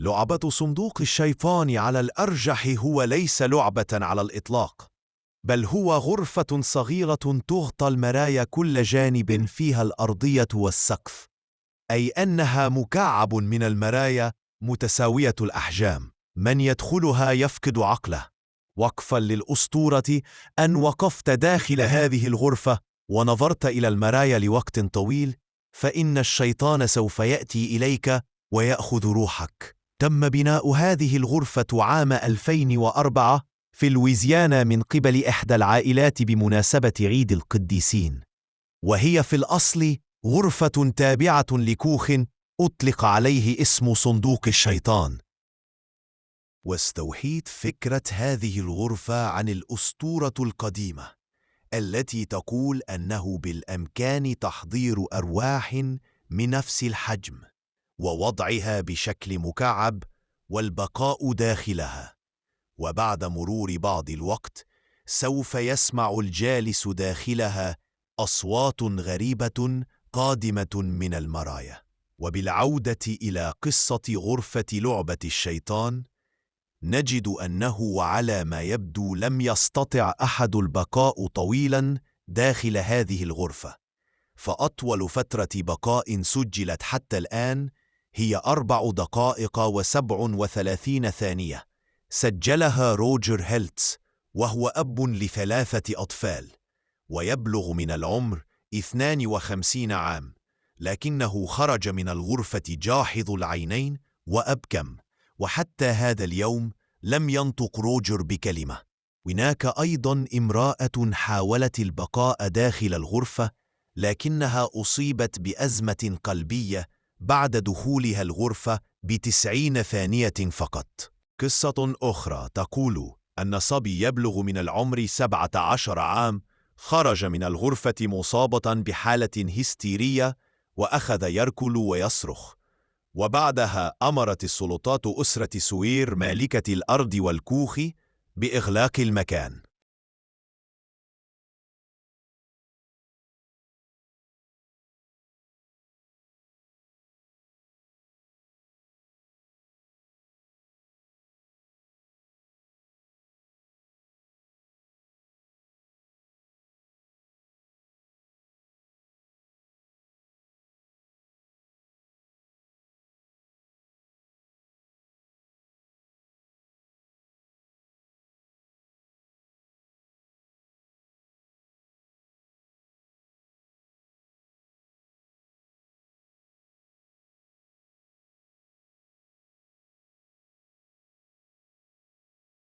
لعبة صندوق الشيطان على الأرجح هو ليس لعبة على الإطلاق، بل هو غرفة صغيرة تغطى المرايا كل جانب فيها الأرضية والسقف، أي أنها مكعب من المرايا متساوية الأحجام. من يدخلها يفقد عقله، وقفا للأسطورة أن وقفت داخل هذه الغرفة ونظرت إلى المرايا لوقت طويل، فإن الشيطان سوف يأتي إليك ويأخذ روحك. تم بناء هذه الغرفة عام 2004 في لويزيانا من قبل إحدى العائلات بمناسبة عيد القديسين، وهي في الأصل غرفة تابعة لكوخ أطلق عليه اسم صندوق الشيطان. واستوحيت فكرة هذه الغرفة عن الأسطورة القديمة التي تقول أنه بالإمكان تحضير أرواح من نفس الحجم ووضعها بشكل مكعب والبقاء داخلها، وبعد مرور بعض الوقت سوف يسمع الجالس داخلها أصوات غريبة قادمة من المرايا. وبالعودة إلى قصة غرفة لعبة الشيطان، نجد أنه على ما يبدو لم يستطع أحد البقاء طويلا داخل هذه الغرفة، فأطول فترة بقاء سجلت حتى الآن هي 4 دقائق و37 ثانية، سجلها روجر هيلتز، وهو أب ل3 أطفال، ويبلغ من العمر 52 عام، لكنه خرج من الغرفة جاحظ العينين وأبكم، وحتى هذا اليوم لم ينطق روجر بكلمة. هناك أيضا امرأة حاولت البقاء داخل الغرفة، لكنها أصيبت بأزمة قلبية بعد دخولها الغرفة ب90 ثانية فقط. قصة أخرى تقول أن صبي يبلغ من العمر 17 عام خرج من الغرفة مصابة بحالة هستيرية وأخذ يركل ويصرخ، وبعدها أمرت السلطات أسرة سوير مالكة الأرض والكوخ بإغلاق المكان.